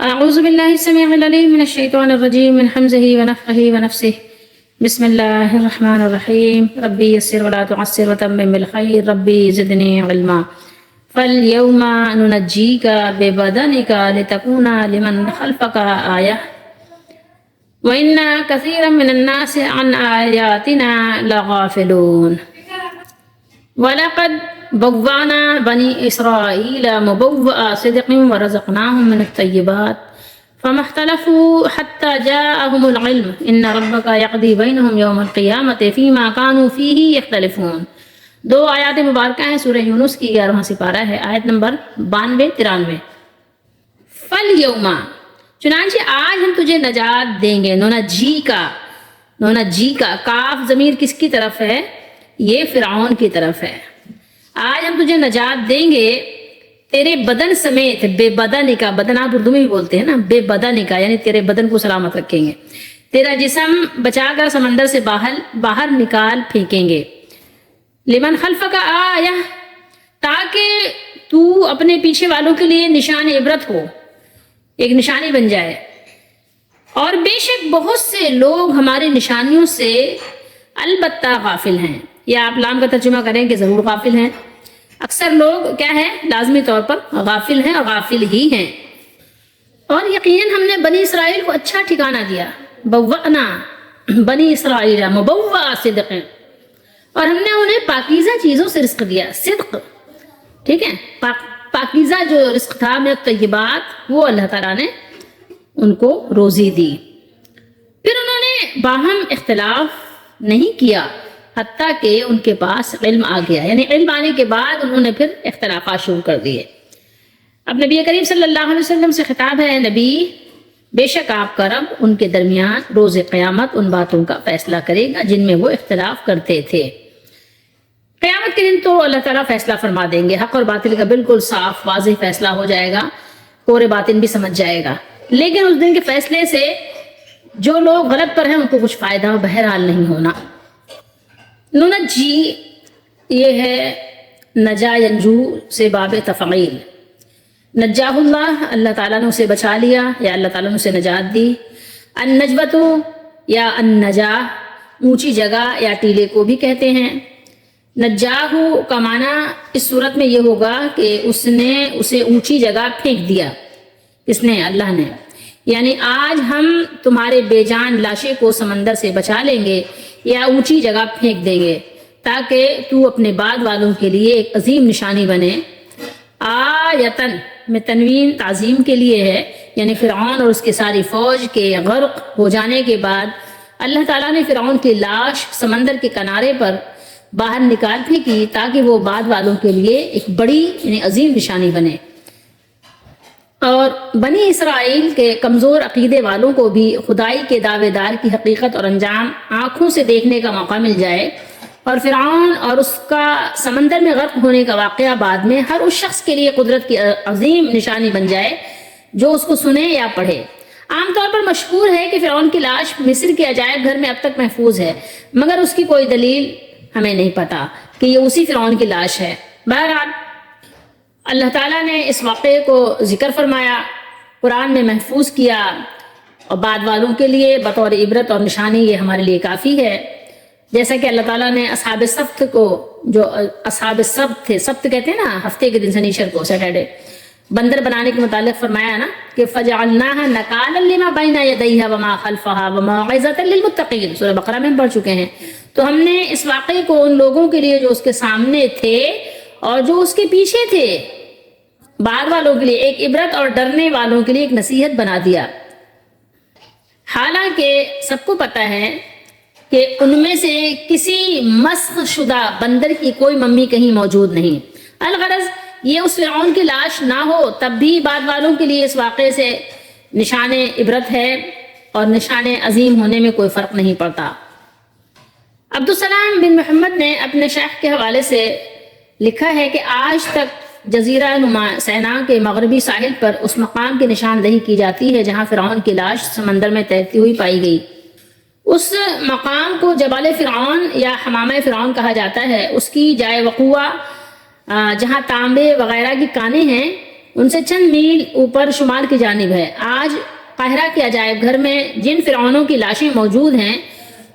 اعوذ باللہ السمیع العلیم من الشیطان الرجیم من حمزہ ونفخہ ونفسہ بسم اللہ الرحمن الرحیم ربی یسر ولا تعسر وتمم بالخیر ربی زدنی علما فالیوم ننجیک ببدنک لتکون لمن خلفک آیہ وَإِنَّ كَثِيرًا مِّنَ النَّاسِ عَنْ آيَاتِنَا لَغَافِلُونَ وَلَقَدْ بَوَّأْنَا بَنِي إِسْرَائِيلَ مُبَوَّأَ صِدْقٍ وَرَزَقْنَاهُم مِّنَ الطَّيِّبَاتِ فَمَا اخْتَلَفُوا حَتَّىٰ جَاءَهُمُ الْعِلْمُ إِنَّ رَبَّكَ يَقْضِي بَيْنَهُمْ يَوْمَ الْقِيَامَةِ فِيمَا كَانُوا فِيهِ يَخْتَلِفُونَ۔ 2 آیات مبارکہ ہیں، سورہ یونس کی 11واں سپارہ ہے، آیت نمبر 92-93۔ فَالْيَوْمَ، چنانچہ آج ہم تجھے نجات دیں گے، نونجی کا کاف ضمیر کس کی طرف ہے؟ یہ فرعون کی طرف ہے۔ آج ہم تجھے نجات دیں گے تیرے بدن سمیت، بے بدن کا، بدن آپ اردو میں بھی بولتے ہیں نا، بے بدن کا یعنی تیرے بدن کو سلامت رکھیں گے، تیرا جسم بچا کر سمندر سے باہر نکال پھینکیں گے۔ لمن خلفک آیہ، تاکہ تو اپنے پیچھے والوں کے لیے نشان عبرت ہو، ایک نشانی بن جائے۔ اور بے شک بہت سے لوگ ہماری نشانیوں سے البتہ غافل ہیں، یا آپ لام کا ترجمہ کریں کہ ضرور غافل ہیں۔ اکثر لوگ کیا ہے؟ لازمی طور پر غافل ہیں اور غافل ہی ہیں۔ اور یقیناً ہم نے بنی اسرائیل کو اچھا ٹھکانہ دیا، بوّأنا بنی اسرائیل مبوّأ صدق، اور ہم نے انہیں پاکیزہ چیزوں سے رزق دیا، صدق، ٹھیک ہے، پاکیزہ جو رزق تھا من الطیبات، وہ اللہ تعالیٰ نے ان کو روزی دی۔ پھر انہوں نے باہم اختلاف نہیں کیا حتیٰ کہ ان کے پاس علم آ گیا، یعنی علم آنے کے بعد انہوں نے پھر اختلافات شروع کر دیے۔ اب نبی کریم صلی اللہ علیہ وسلم سے خطاب ہے، نبی بے شک آپ کا رب ان کے درمیان روز قیامت ان باتوں کا فیصلہ کرے گا جن میں وہ اختلاف کرتے تھے۔ قیامت کے دن تو اللہ تعالیٰ فیصلہ فرما دیں گے، حق اور باطل کا بالکل صاف واضح فیصلہ ہو جائے گا، پورے باطن بھی سمجھ جائے گا۔ لیکن اس دن کے فیصلے سے جو لوگ غلط پر ہیں ان کو کچھ فائدہ بہرحال نہیں ہونا۔ ننجی یہ ہے نجا ینجو سے باب تفعیل، نجاہ اللہ تعالیٰ نے اسے بچا لیا یا اللہ تعالیٰ نے اسے نجات دی۔ النجبۃ یا النجا اونچی جگہ یا ٹیلے کو بھی کہتے ہیں۔ نجاہ کا معنی اس صورت میں یہ ہوگا کہ اس نے اسے اونچی جگہ پھینک دیا، کس نے؟ اللہ نے، یعنی آج ہم تمہارے بے جان لاشیں کو سمندر سے بچا لیں گے یا اونچی جگہ پھینک دیں گے تاکہ تو اپنے بعد والوں کے لیے ایک عظیم نشانی بنے۔ آیتن میں تنوین تعظیم کے لیے ہے، یعنی فرعون اور اس کی ساری فوج کے غرق ہو جانے کے بعد اللہ تعالیٰ نے فرعون کی لاش سمندر کے کنارے پر باہر نکال پھینکی تاکہ وہ بعد والوں کے لیے ایک بڑی یعنی عظیم نشانی بنے۔ اور بنی اسرائیل کے کمزور عقیدے والوں کو بھی خدائی کے دعوے دار کی حقیقت اور انجام آنکھوں سے دیکھنے کا موقع مل جائے، اور فرعون اور اس کا سمندر میں غرق ہونے کا واقعہ بعد میں ہر اس شخص کے لیے قدرت کی عظیم نشانی بن جائے جو اس کو سنے یا پڑھے۔ عام طور پر مشہور ہے کہ فرعون کی لاش مصر کے عجائب گھر میں اب تک محفوظ ہے، مگر اس کی کوئی دلیل ہمیں نہیں پتا کہ یہ اسی فرعون کی لاش ہے۔ بہرحال اللہ تعالیٰ نے اس واقعے کو ذکر فرمایا، قرآن میں محفوظ کیا، اور بعد والوں کے لیے بطور عبرت اور نشانی یہ ہمارے لیے کافی ہے۔ جیسا کہ اللہ تعالیٰ نے اصحاب السبت کو، جو اصحاب السبت تھے، سبت کہتے ہیں نا ہفتے کے دن، سنیچر کو، سیٹرڈے، بندر بنانے کے متعلق فرمایا نا کہ فَجَعَلْنَاهَا نَكَالًا لِمَا بَيْنَ يَدَيْهَا وَمَا خَلْفَهَا وَمَوْعِظَةً لِلْمُتَّقِينَ، سورہ بقرہ میں پڑھ چکے ہیں۔ تو ہم نے اس واقعے کو ان لوگوں کے لیے جو اس کے سامنے تھے اور جو اس کے پیچھے تھے، بعد والوں کے لیے ایک عبرت اور ڈرنے والوں کے لیے ایک نصیحت بنا دیا۔ حالانکہ سب کو پتہ ہے کہ ان میں سے کسی مسخ شدہ بندر کی کوئی ممی کہیں موجود نہیں۔ الغرض یہ اس فرعون کی لاش نہ ہو تب بھی بعد والوں کے لیے اس واقعے سے نشان عبرت ہے، اور نشان عظیم ہونے میں کوئی فرق نہیں پڑتا۔ عبدالسلام بن محمد نے اپنے شیخ کے حوالے سے لکھا ہے کہ آج تک جزیرہ نما سینا کے مغربی ساحل پر اس مقام کی نشاندہی کی جاتی ہے جہاں فرعون کی لاش سمندر میں تیرتی ہوئی پائی گئی۔ اس مقام کو جبال فرعون یا حمامہ فرعون کہا جاتا ہے۔ اس کی جائے وقوع جہاں تانبے وغیرہ کی کانیں ہیں ان سے چند میل اوپر شمال کی جانب ہے۔ آج قاہرہ کے عجائب گھر میں جن فرعونوں کی لاشیں موجود ہیں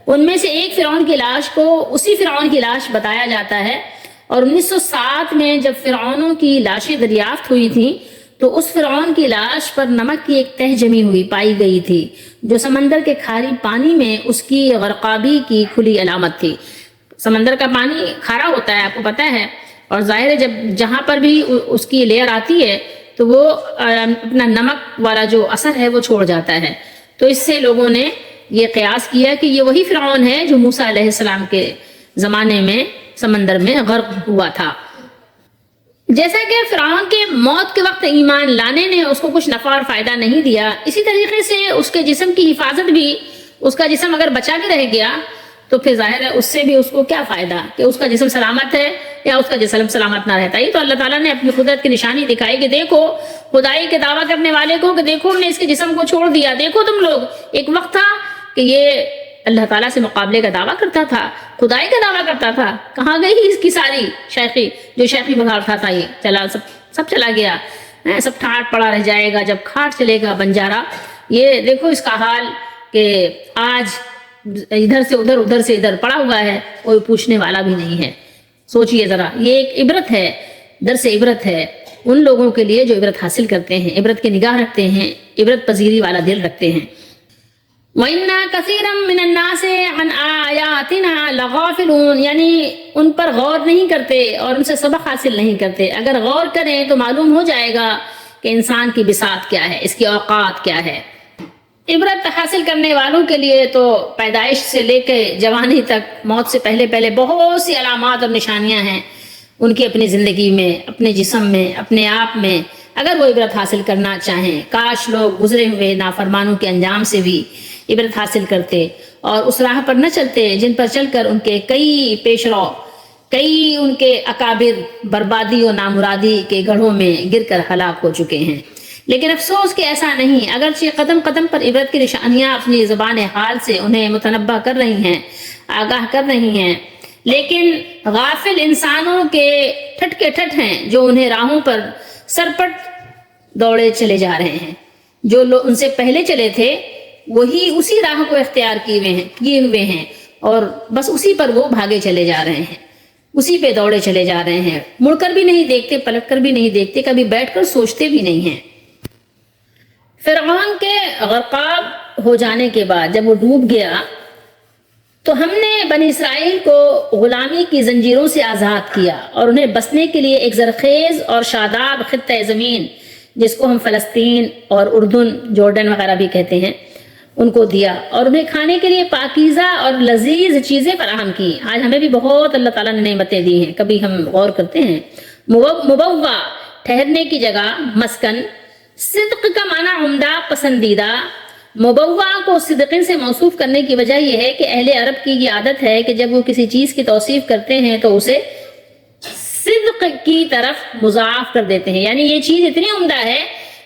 ان میں سے ایک فرعون کی لاش کو اسی فرعون کی لاش بتایا جاتا ہے، اور 1907 میں جب فرعونوں کی لاشیں دریافت ہوئی تھیں تو اس فرعون کی لاش پر نمک کی ایک تہ جمی ہوئی پائی گئی تھی جو سمندر کے کھاری پانی میں اس کی غرقابی کی کھلی علامت تھی۔ سمندر کا پانی کھارا ہوتا ہے، آپ کو پتہ ہے، اور ظاہر ہے جب جہاں پر بھی اس کی لیئر آتی ہے تو وہ اپنا نمک والا جو اثر ہے وہ چھوڑ جاتا ہے۔ تو اس سے لوگوں نے یہ قیاس کیا کہ یہ وہی فرعون ہے جو موسیٰ علیہ السلام کے زمانے میں سمندر میں غرق ہوا تھا۔ جیسا کہ فرعون کے موت کے وقت ایمان لانے نے اس کو کچھ نفع اور فائدہ نہیں دیا، اسی طریقے سے اس کے جسم کی حفاظت بھی، اس کا جسم اگر بچا کے رہ گیا تو پھر ظاہر ہے اس سے بھی اس کو کیا فائدہ کہ اس کا جسم سلامت ہے یا اس کا جسم سلامت نہ رہتا۔ یہ تو اللہ تعالیٰ نے اپنی قدرت کی نشانی دکھائی کہ دیکھو خدائی کے دعویٰ کرنے والے کو کہ دیکھو ہم نے اس کے جسم کو چھوڑ دیا، دیکھو تم لوگ، ایک وقت تھا کہ یہ اللہ تعالیٰ سے مقابلے کا دعویٰ کرتا تھا، خدائی کا دعویٰ کرتا تھا، کہاں گئی اس کی ساری شیخی، جو شیخی بگاڑتا تھا، یہ چلا سب چلا گیا، سب ٹھاٹ پڑا رہ جائے گا جب کھاٹ چلے گا بنجارا۔ یہ دیکھو اس کا حال کہ آج ادھر سے ادھر ادھر سے ادھر پڑا ہوا ہے، کوئی پوچھنے والا بھی نہیں ہے۔ سوچئے ذرا، یہ ایک عبرت ہے، درس عبرت ہے ان لوگوں کے لیے جو عبرت حاصل کرتے ہیں، عبرت کی نگاہ رکھتے ہیں، عبرت پذیری والا دل رکھتے ہیں۔ وَإِنَّا كَثِيرًا مِّنَ النَّاسِ عَنْ آيَاتِنَا لَغَافِلُونَ، یعنی ان پر غور نہیں کرتے اور ان سے سبق حاصل نہیں کرتے۔ اگر غور کریں تو معلوم ہو جائے گا کہ انسان کی بساط کیا ہے، اس کی اوقات کیا ہے۔ عبرت حاصل کرنے والوں کے لیے تو پیدائش سے لے کے جوانی تک، موت سے پہلے پہلے بہت سی علامات اور نشانیاں ہیں ان کی اپنی زندگی میں، اپنے جسم میں، اپنے آپ میں۔ اگر وہ عبرت حاصل کرنا چاہیں، کاش لوگ گزرے ہوئے نافرمانوں کے انجام سے بھی عبرت حاصل کرتے اور اس راہ پر نہ چلتے جن پر چل کر ان کے کئی پیشرو، کئی ان کے اکابر بربادی و نامرادی کے گڑھوں میں گر کر ہلاک ہو چکے ہیں۔ لیکن افسوس کہ ایسا نہیں، اگرچہ قدم قدم پر عبرت کی نشانیاں اپنی زبان حال سے انہیں متنبہ کر رہی ہیں، آگاہ کر رہی ہیں، لیکن غافل انسانوں کے ٹھٹ کے ٹھٹ ہیں جو انہیں راہوں پر سرپٹ دوڑے چلے جا رہے ہیں۔ جو لوگ ان سے پہلے چلے تھے وہی اسی راہ کو اختیار کیے ہوئے ہیں اور بس اسی پر وہ بھاگے چلے جا رہے ہیں، اسی پہ دوڑے چلے جا رہے ہیں، مڑ کر بھی نہیں دیکھتے، پلٹ کر بھی نہیں دیکھتے، کبھی بیٹھ کر سوچتے بھی نہیں ہیں۔ فرعون کے غرقاب ہو جانے کے بعد جب وہ ڈوب گیا تو ہم نے بنی اسرائیل کو غلامی کی زنجیروں سے آزاد کیا اور انہیں بسنے کے لیے ایک زرخیز اور شاداب خطہ زمین، جس کو ہم فلسطین اور اردن، جورڈن وغیرہ بھی کہتے ہیں، ان کو دیا، اور انہیں کھانے کے لیے پاکیزہ اور لذیذ چیزیں فراہم کی۔ آج ہمیں بھی بہت اللہ تعالیٰ نے نعمتیں دی ہیں، کبھی ہم غور کرتے ہیں۔ مبوّا، ٹھہرنے کی جگہ، مسکن۔ صدق کا معنی عمدہ، پسندیدہ۔ مبوّا کو صدقین سے موصوف کرنے کی وجہ یہ ہے کہ اہل عرب کی یہ عادت ہے کہ جب وہ کسی چیز کی توصیف کرتے ہیں تو اسے صدق کی طرف مضاف کر دیتے ہیں، یعنی یہ چیز اتنی عمدہ ہے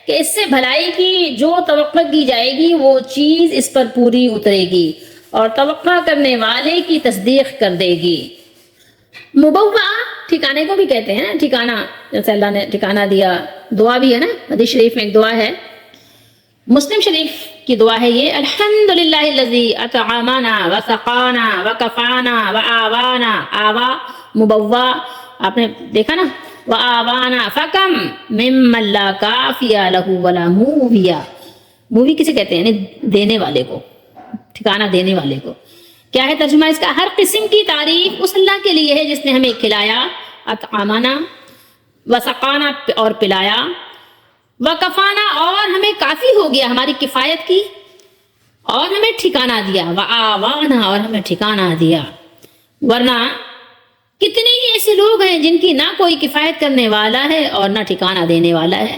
کہ اس سے بھلائی کی جو توقع کی جائے گی وہ چیز اس پر پوری اترے گی اور توقع کرنے والے کی تصدیق کر دے گی۔ مبوّا ٹھکانے کو بھی کہتے ہیں، ٹھکانہ، جیسے اللہ نے ٹھکانہ دیا۔ دعا بھی ہے نا، حدیث شریف میں ایک دعا ہے، مسلم شریف کی دعا ہے یہ، الحمدللہ الذی اطعمنا وسقانا وکفانا وآوانا۔ آوا، مبوّا، آپ نے دیکھا نا، وآوانا فکم ممن لا کافی لہ ولا مووی۔ مووی کسے کہتے ہیں؟ یعنی دینے والے کو، ٹھکانہ دینے والے کو۔ کیا ہے ترجمہ اس کا؟ ہر قسم کی تعریف اس اللہ کے لیے ہے جس نے ہمیں کھلایا، اطعمنا، وسقانا اور پلایا، وکفانا اور ہمیں کافی ہو گیا، ہماری کفایت کی، اور ہمیں ٹھکانہ دیا، وآوانا اور ہمیں ٹھکانہ دیا۔ ورنہ کتنے ہی ایسے لوگ ہیں جن کی نہ کوئی کفایت کرنے والا ہے اور نہ ٹھکانہ دینے والا ہے۔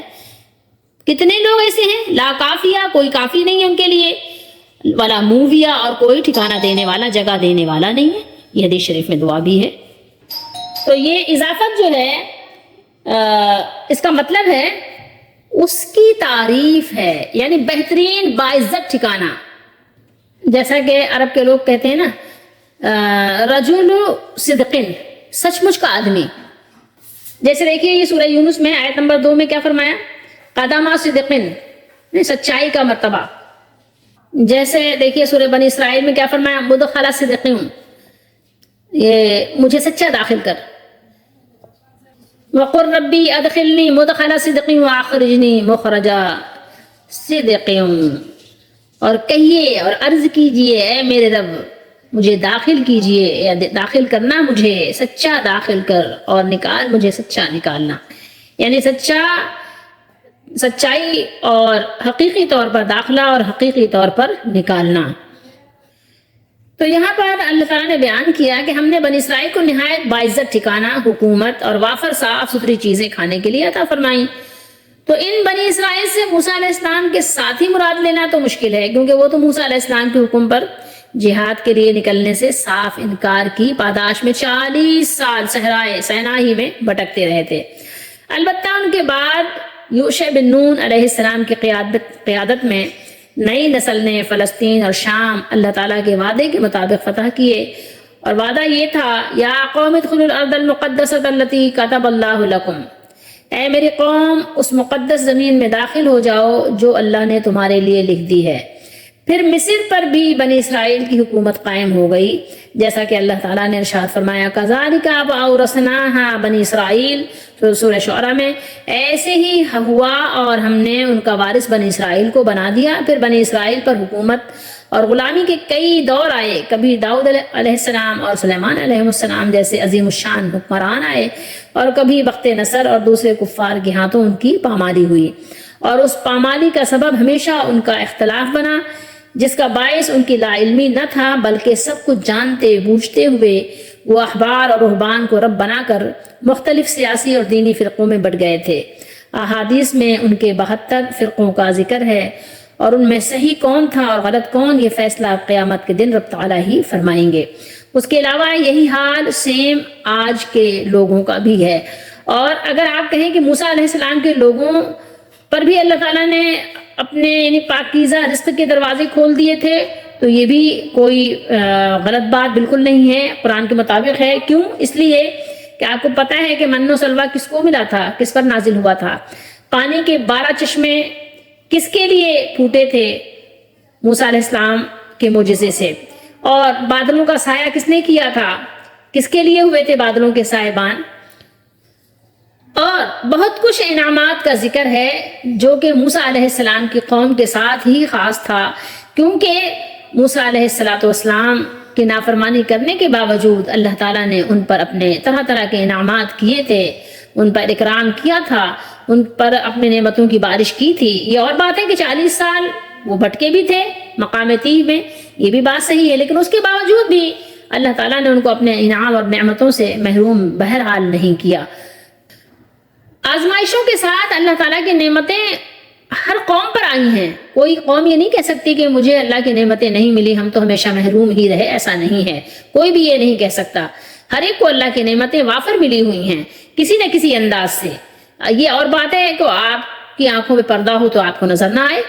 کتنے لوگ ایسے ہیں، لا کافیہ، کوئی کافی نہیں ہے ان کے لیے، ولا موویہ اور کوئی ٹھکانہ دینے والا، جگہ دینے والا نہیں ہے۔ یہ حدیث شریف میں دعا بھی ہے۔ تو یہ اضافت جو ہے اس کا مطلب ہے اس کی تعریف ہے، یعنی بہترین باعزت ٹھکانہ۔ جیسا کہ عرب کے لوگ کہتے ہیں نا، رجل صدقن، سچ مچ کا آدمی۔ جیسے دیکھیے یہ سورہ یونس میں آیت نمبر 2 میں کیا فرمایا؟ قدم صدقن، سچائی کا مرتبہ. جیسے دیکھیے سورہ بنی اسرائیل میں کیا فرمایا، مدخل صدقن، یہ مجھے سچا داخل کر. وقل ربی ادخلنی مدخل صدق واخرجنی مخرج صدق، اور کہیے اور عرض کیجئے اے میرے رب مجھے داخل کیجئے، یا داخل کرنا مجھے سچا داخل کر، اور نکال مجھے سچا نکالنا. یعنی سچائی اور حقیقی طور پر داخلہ اور حقیقی طور پر نکالنا. تو یہاں پر اللہ تعالیٰ نے بیان کیا کہ ہم نے بنی اسرائیل کو نہایت باعزت ٹھکانہ، حکومت اور وافر صاف ستھری چیزیں کھانے کے لیے عطا فرمائیں. تو ان بنی اسرائیل سے موسیٰ علیہ السلام کے ساتھ ہی مراد لینا تو مشکل ہے، کیونکہ وہ تو موسیٰ علیہ السلام کے حکم پر جہاد کے لیے نکلنے سے صاف انکار کی پاداش میں 40 سال صحرائے سینائی میں بھٹکتے رہے تھے. البتہ ان کے بعد یوشع بن نون علیہ السلام کی قیادت میں نئی نسل نے فلسطین اور شام اللہ تعالیٰ کے وعدے کے مطابق فتح کیے، اور وعدہ یہ تھا یا قوم ادخلوا الارض المقدسۃ التي كتب اللہ لکم، اے میری قوم اس مقدس زمین میں داخل ہو جاؤ جو اللہ نے تمہارے لیے لکھ دی ہے. پھر مصر پر بھی بنی اسرائیل کی حکومت قائم ہو گئی، جیسا کہ اللہ تعالیٰ نے ارشاد فرمایا كذلك وأورثناها بنی اسرائیل، سورہ شعراء میں، ایسے ہی ہوا اور ہم نے ان کا وارث بنی اسرائیل کو بنا دیا. پھر بنی اسرائیل پر حکومت اور غلامی کے کئی دور آئے، کبھی داؤد علیہ السلام اور سلیمان علیہ السلام جیسے عظیم الشان حکمران آئے، اور کبھی بخت نصر اور دوسرے کفار کے ہاتھوں ان کی پامالی ہوئی، اور اس پامالی کا سبب ہمیشہ ان کا اختلاف بنا، جس کا باعث ان کی لا علمی نہ تھا بلکہ سب کچھ جانتے بوجھتے ہوئے وہ احبار اور رہبان کو رب بنا کر مختلف سیاسی اور دینی فرقوں میں بٹ گئے تھے. احادیث میں ان کے 72 فرقوں کا ذکر ہے، اور ان میں صحیح کون تھا اور غلط کون یہ فیصلہ قیامت کے دن رب تعالیٰ ہی فرمائیں گے. اس کے علاوہ یہی حال سیم آج کے لوگوں کا بھی ہے. اور اگر آپ کہیں کہ موسیٰ علیہ السلام کے لوگوں پر بھی اللہ تعالیٰ نے اپنے یعنی پاکیزہ رزق کے دروازے کھول دیے تھے، تو یہ بھی کوئی غلط بات بالکل نہیں ہے، قرآن کے مطابق ہے. کیوں؟ اس لیے کہ آپ کو پتہ ہے کہ من و سلوہ کس کو ملا تھا، کس پر نازل ہوا تھا. پانی کے 12 چشمے کس کے لیے پھوٹے تھے؟ موسیٰ علیہ السلام کے معجزے سے. اور بادلوں کا سایہ کس نے کیا تھا؟ کس کے لیے ہوئے تھے بادلوں کے سائبان؟ اور بہت کچھ انعامات کا ذکر ہے جو کہ موسیٰ علیہ السلام کی قوم کے ساتھ ہی خاص تھا، کیونکہ موسیٰ علیہ السلام کی نافرمانی کرنے کے باوجود اللہ تعالیٰ نے ان پر اپنے طرح طرح کے انعامات کیے تھے، ان پر اکرام کیا تھا، ان پر اپنے نعمتوں کی بارش کی تھی. یہ اور بات ہے کہ 40 سال وہ بھٹکے بھی تھے مقام تیہ میں، یہ بھی بات صحیح ہے، لیکن اس کے باوجود بھی اللہ تعالیٰ نے ان کو اپنے انعام اور نعمتوں سے محروم بہرحال نہیں کیا. آزمائشوں کے ساتھ اللہ تعالیٰ کی نعمتیں ہر قوم پر آئی ہیں. کوئی قوم یہ نہیں کہہ سکتی کہ مجھے اللہ کی نعمتیں نہیں ملی، ہم تو ہمیشہ محروم ہی رہے، ایسا نہیں ہے. کوئی بھی یہ نہیں کہہ سکتا. ہر ایک کو اللہ کی نعمتیں وافر ملی ہوئی ہیں کسی نہ کسی انداز سے. یہ اور بات ہے کہ آپ کی آنکھوں پہ پردہ ہو تو آپ کو نظر نہ آئے.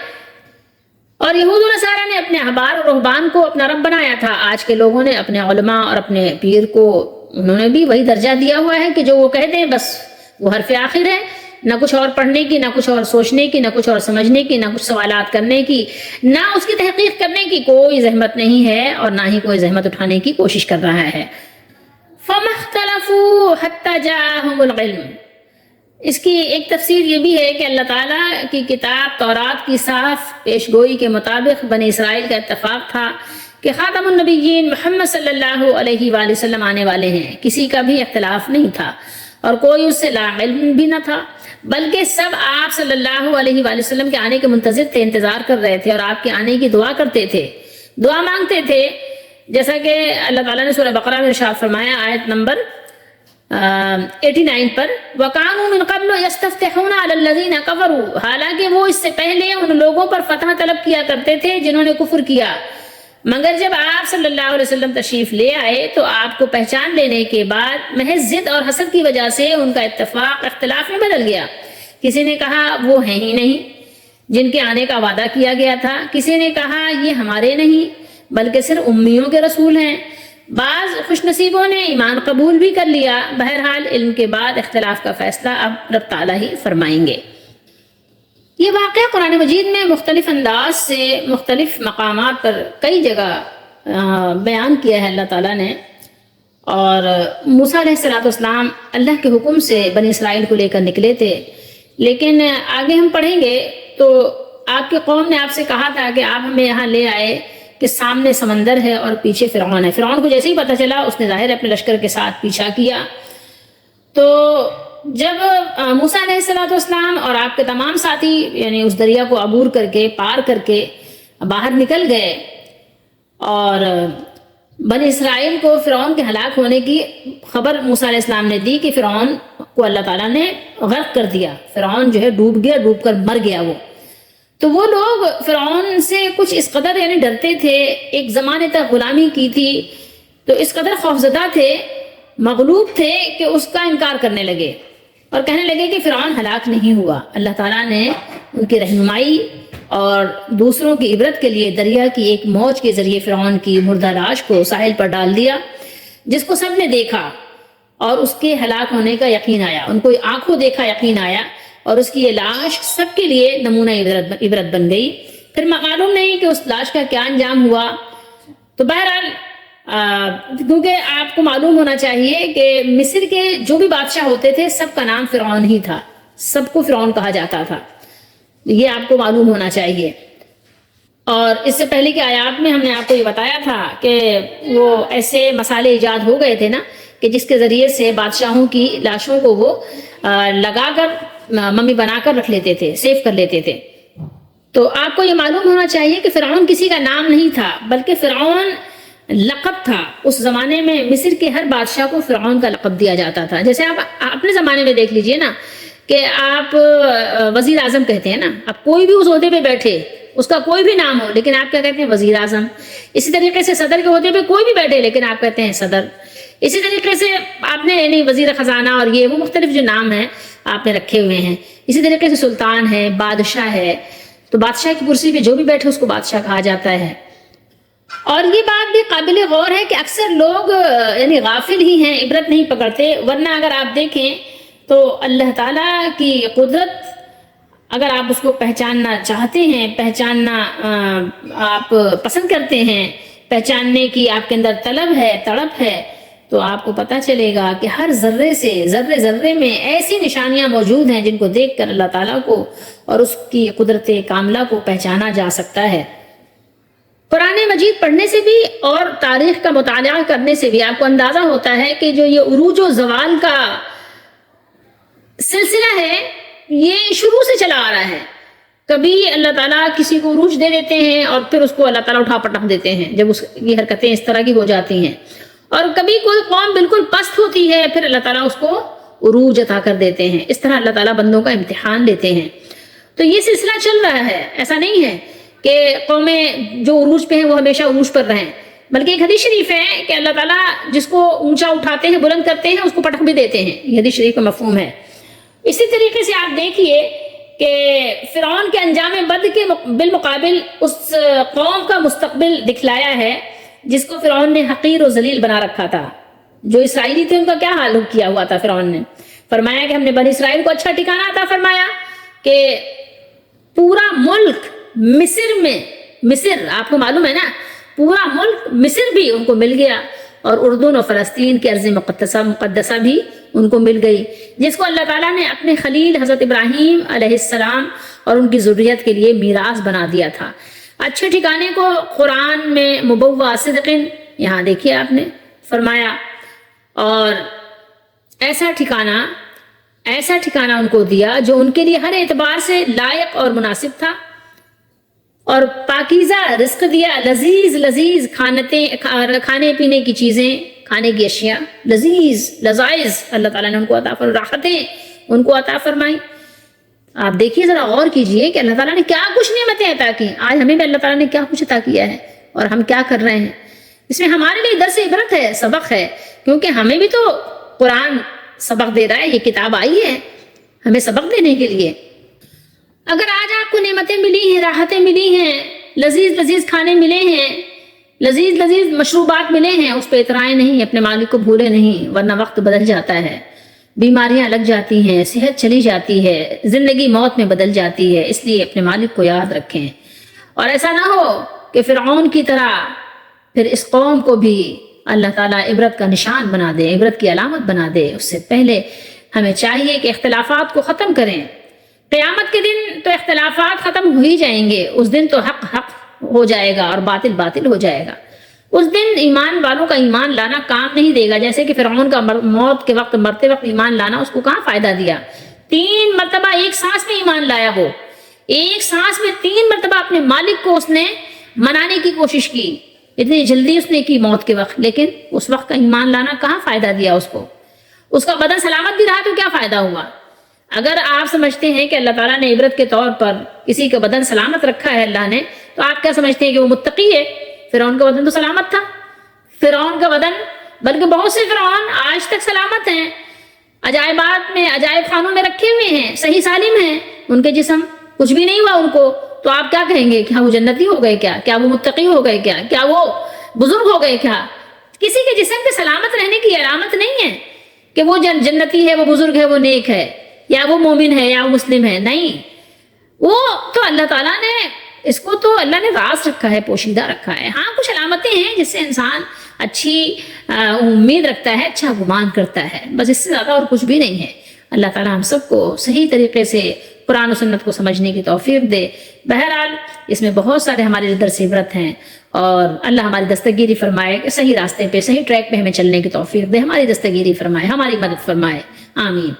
اور یہود و نصارہ نے اپنے احبار اور رہبان کو اپنا رب بنایا تھا. آج کے لوگوں نے اپنے علماء اور اپنے پیر کو انہوں نے بھی وہی درجہ دیا ہوا ہے کہ جو وہ کہہ دیں بس وہ حرف آخر ہے. نہ کچھ اور پڑھنے کی، نہ کچھ اور سوچنے کی، نہ کچھ اور سمجھنے کی، نہ کچھ سوالات کرنے کی، نہ اس کی تحقیق کرنے کی کوئی زحمت نہیں ہے، اور نہ ہی کوئی زحمت اٹھانے کی کوشش کر رہا ہے. فَمَا اخْتَلَفُوا حَتَّى جَاءَهُمُ الْعِلْمُ. اس کی ایک تفسیر یہ بھی ہے کہ اللہ تعالیٰ کی کتاب تورات کی صاف پیش گوئی کے مطابق بنی اسرائیل کا اتفاق تھا کہ خاتم النبیین محمد صلی اللہ علیہ وآلہ وسلم آنے والے ہیں. کسی کا بھی اختلاف نہیں تھا، اور کوئی اس سے لا علم بھی نہ تھا، بلکہ سب آپ صلی اللہ علیہ وآلہ وسلم کے آنے کے منتظر تھے، انتظار کر رہے تھے، اور آپ کے آنے کی دعا کرتے تھے، دعا مانگتے تھے. جیسا کہ اللہ تعالیٰ نے سورہ بقرہ میں ارشاد فرمایا آیت نمبر 89 پر، وَكَانُوا مِن قَبْلُ يَسْتَفْتِحُونَ عَلَى الَّذِينَ كَفَرُوا. حالانکہ وہ اس سے پہلے ان لوگوں پر فتح طلب کیا کرتے تھے جنہوں نے کفر کیا، مگر جب آپ صلی اللہ علیہ وسلم تشریف لے آئے تو آپ کو پہچان لینے کے بعد محض ضد اور حسد کی وجہ سے ان کا اتفاق اختلاف میں بدل گیا. کسی نے کہا وہ ہیں ہی نہیں جن کے آنے کا وعدہ کیا گیا تھا، کسی نے کہا یہ ہمارے نہیں بلکہ صرف امیوں کے رسول ہیں. بعض خوش نصیبوں نے ایمان قبول بھی کر لیا. بہرحال علم کے بعد اختلاف کا فیصلہ اب رب تعالیٰ ہی فرمائیں گے. یہ واقعہ قرآن مجید میں مختلف انداز سے مختلف مقامات پر کئی جگہ بیان کیا ہے اللہ تعالیٰ نے. اور موسیٰ علیہ السلام اللہ کے حکم سے بنی اسرائیل کو لے کر نکلے تھے، لیکن آگے ہم پڑھیں گے تو آپ کی قوم نے آپ سے کہا تھا کہ آپ ہمیں یہاں لے آئے کہ سامنے سمندر ہے اور پیچھے فرعون ہے. فرعون کو جیسے ہی پتہ چلا اس نے ظاہر اپنے لشکر کے ساتھ پیچھا کیا. تو جب موسیٰ علیہ السلام اور آپ کے تمام ساتھی یعنی اس دریا کو عبور کر کے پار کر کے باہر نکل گئے اور بنی اسرائیل کو فرعون کے ہلاک ہونے کی خبر موسیٰ علیہ السلام نے دی کہ فرعون کو اللہ تعالیٰ نے غرق کر دیا، فرعون جو ہے ڈوب گیا، ڈوب کر مر گیا وہ. تو وہ لوگ فرعون سے کچھ اس قدر یعنی ڈرتے تھے، ایک زمانے تک غلامی کی تھی تو اس قدر خوفزدہ تھے، مغلوب تھے کہ اس کا انکار کرنے لگے اور کہنے لگے کہ فرعون ہلاک نہیں ہوا. اللہ تعالیٰ نے ان کی رہنمائی اور دوسروں کی عبرت کے لیے دریا کی ایک موج کے ذریعے فرعون کی مردہ لاش کو ساحل پر ڈال دیا، جس کو سب نے دیکھا اور اس کے ہلاک ہونے کا یقین آیا. ان کو آنکھوں دیکھا یقین آیا اور اس کی یہ لاش سب کے لیے نمونہ عبرت بن گئی. پھر معلوم نہیں کہ اس لاش کا کیا انجام ہوا. تو بہرحال کیونکہ آپ کو معلوم ہونا چاہیے کہ مصر کے جو بھی بادشاہ ہوتے تھے سب کا نام فرعون ہی تھا، سب کو فرعون کہا جاتا تھا، یہ آپ کو معلوم ہونا چاہیے. اور اس سے پہلے کے آیات میں ہم نے آپ کو یہ بتایا تھا کہ وہ ایسے مسالے ایجاد ہو گئے تھے نا کہ جس کے ذریعے سے بادشاہوں کی لاشوں کو وہ لگا کر ممی بنا کر رکھ لیتے تھے، سیو کر لیتے تھے. تو آپ کو یہ معلوم ہونا چاہیے کہ فرعون کسی کا نام نہیں تھا بلکہ فرعون لقب تھا. اس زمانے میں مصر کے ہر بادشاہ کو فرعون کا لقب دیا جاتا تھا. جیسے آپ اپنے زمانے میں دیکھ لیجئے نا کہ آپ وزیر اعظم کہتے ہیں نا، اب کوئی بھی اس عہدے پہ بیٹھے اس کا کوئی بھی نام ہو لیکن آپ کیا کہتے ہیں؟ وزیر اعظم. اسی طریقے سے صدر کے عہدے پہ کوئی بھی بیٹھے لیکن آپ کہتے ہیں صدر. اسی طریقے سے آپ نے یعنی وزیر خزانہ اور یہ وہ مختلف جو نام ہیں آپ نے رکھے ہوئے ہیں. اسی طریقے سے سلطان ہے، بادشاہ ہے، تو بادشاہ کی کرسی پہ جو بھی بیٹھے اس کو بادشاہ کہا جاتا ہے. اور یہ بات بھی قابل غور ہے کہ اکثر لوگ یعنی غافل ہی ہیں، عبرت نہیں پکڑتے. ورنہ اگر آپ دیکھیں تو اللہ تعالیٰ کی قدرت اگر آپ اس کو پہچاننا چاہتے ہیں، پہچاننا آپ پسند کرتے ہیں، پہچاننے کی آپ کے اندر طلب ہے، تڑپ ہے، تو آپ کو پتہ چلے گا کہ ہر ذرے سے ذرے ذرے میں ایسی نشانیاں موجود ہیں جن کو دیکھ کر اللہ تعالیٰ کو اور اس کی قدرت کاملہ کو پہچانا جا سکتا ہے. قرآن مجید پڑھنے سے بھی اور تاریخ کا مطالعہ کرنے سے بھی آپ کو اندازہ ہوتا ہے کہ جو یہ عروج و زوال کا سلسلہ ہے یہ شروع سے چلا آ رہا ہے. کبھی اللہ تعالیٰ کسی کو عروج دے دیتے ہیں اور پھر اس کو اللہ تعالیٰ اٹھا پٹک دیتے ہیں جب یہ حرکتیں اس طرح کی ہو جاتی ہیں. اور کبھی کوئی قوم بالکل پست ہوتی ہے پھر اللہ تعالیٰ اس کو عروج عطا کر دیتے ہیں. اس طرح اللہ تعالیٰ بندوں کا امتحان لیتے ہیں. تو یہ سلسلہ چل رہا ہے. ایسا نہیں ہے کہ قومیں جو عروج پہ ہیں وہ ہمیشہ عروج پر رہیں، بلکہ ایک حدیث شریف ہے کہ اللہ تعالیٰ جس کو اونچا اٹھاتے ہیں، بلند کرتے ہیں، اس کو پٹک بھی دیتے ہیں. یہ حدیث شریف کا مفہوم ہے. اسی طریقے سے آپ دیکھیے کہ فرعون کے انجام بد کے بالمقابل اس قوم کا مستقبل دکھلایا ہے جس کو فرعون نے حقیر و ذلیل بنا رکھا تھا. جو اسرائیلی تھے ان کا کیا حال کیا ہوا تھا؟ فرعون نے فرمایا کہ ہم نے بنی اسرائیل کو اچھا ٹھکانہ عطا فرمایا کہ پورا ملک مصر آپ کو معلوم ہے نا، پورا ملک مصر بھی ان کو مل گیا اور اردن اور فلسطین کی ارض مقدسہ بھی ان کو مل گئی، جس کو اللہ تعالیٰ نے اپنے خلیل حضرت ابراہیم علیہ السلام اور ان کی ذریت کے لیے میراث بنا دیا تھا. اچھے ٹھکانے کو قرآن میں مبوّع صدقن یہاں دیکھیے آپ نے فرمایا، اور ایسا ٹھکانہ ان کو دیا جو ان کے لیے ہر اعتبار سے لائق اور مناسب تھا، اور پاکیزہ رزق دیا، لذیذ کھانے پینے کی چیزیں، کھانے کی اشیاء لذائذ اللہ تعالیٰ نے ان کو راحتیں ان کو عطا فرمائی. آپ دیکھیے ذرا غور کیجئے کہ اللہ تعالیٰ نے کیا کچھ نعمتیں عطا کی. آج ہمیں بھی اللہ تعالیٰ نے کیا کچھ عطا کیا ہے اور ہم کیا کر رہے ہیں. اس میں ہمارے لیے درس عبرت ہے، سبق ہے، کیونکہ ہمیں بھی تو قرآن سبق دے رہا ہے. یہ کتاب آئی ہے ہمیں سبق دینے کے لیے. اگر آج آپ کو نعمتیں ملی ہیں، راحتیں ملی ہیں، لذیذ کھانے ملے ہیں، لذیذ مشروبات ملے ہیں، اس پہ اترائے نہیں، اپنے مالک کو بھولے نہیں، ورنہ وقت بدل جاتا ہے. بیماریاں لگ جاتی ہیں، صحت چلی جاتی ہے، زندگی موت میں بدل جاتی ہے۔ اس لیے اپنے مالک کو یاد رکھیں، اور ایسا نہ ہو کہ فرعون کی طرح پھر اس قوم کو بھی اللہ تعالیٰ عبرت کا نشان بنا دے، عبرت کی علامت بنا دے۔ اس سے پہلے ہمیں چاہیے کہ اختلافات کو ختم کریں۔ قیامت کے دن تو اختلافات ختم ہو ہی جائیں گے، اس دن تو حق حق ہو جائے گا اور باطل باطل ہو جائے گا۔ اس دن ایمان والوں کا ایمان لانا کام نہیں دے گا، جیسے کہ فرعون کا موت کے وقت، مرتے وقت ایمان لانا اس کو کہاں فائدہ دیا؟ 3 مرتبہ ایک سانس میں ایمان لایا، وہ ایک سانس میں 3 مرتبہ اپنے مالک کو اس نے منانے کی کوشش کی، اتنی جلدی اس نے کی موت کے وقت، لیکن اس وقت کا ایمان لانا کہاں فائدہ دیا اس کو؟ اس کا بدن سلامت بھی رہا تو کیا فائدہ ہوا؟ اگر آپ سمجھتے ہیں کہ اللہ تعالیٰ نے عبرت کے طور پر کسی کا بدن سلامت رکھا ہے اللہ نے، تو آپ کیا سمجھتے ہیں کہ وہ متقی ہے؟ فرعون کا بدن تو سلامت تھا، فرعون کا بدن، بلکہ بہت سے فرعون آج تک سلامت ہیں، عجائبات میں، عجائب خانوں میں رکھے ہوئے ہیں، صحیح سالم ہیں، ان کے جسم کچھ بھی نہیں ہوا ان کو، تو آپ کیا کہیں گے؟ کیا وہ جنتی ہو گئے؟ کیا وہ متقی ہو گئے؟ کیا وہ بزرگ ہو گئے؟ کیا کسی کے جسم کے سلامت رہنے کی علامت نہیں ہے کہ وہ جنتی ہے، وہ بزرگ ہے، وہ نیک ہے، یا وہ مومن ہے، یا وہ مسلم ہے؟ نہیں، وہ تو اللہ تعالیٰ نے اس کو تو اللہ نے راز رکھا ہے، پوشیدہ رکھا ہے۔ ہاں کچھ علامتیں ہیں جس سے انسان اچھی امید رکھتا ہے، اچھا گمان کرتا ہے، بس اس سے زیادہ اور کچھ بھی نہیں ہے۔ اللہ تعالیٰ ہم سب کو صحیح طریقے سے قرآن و سنت کو سمجھنے کی توفیق دے۔ بہرحال اس میں بہت سارے ہمارے درس عبرت ہیں، اور اللہ ہماری دستگیری فرمائے کہ صحیح راستے پہ، صحیح ٹریک پہ ہمیں چلنے کی توفیق دے، ہماری دستگیری فرمائے، ہماری مدد فرمائے، آمین۔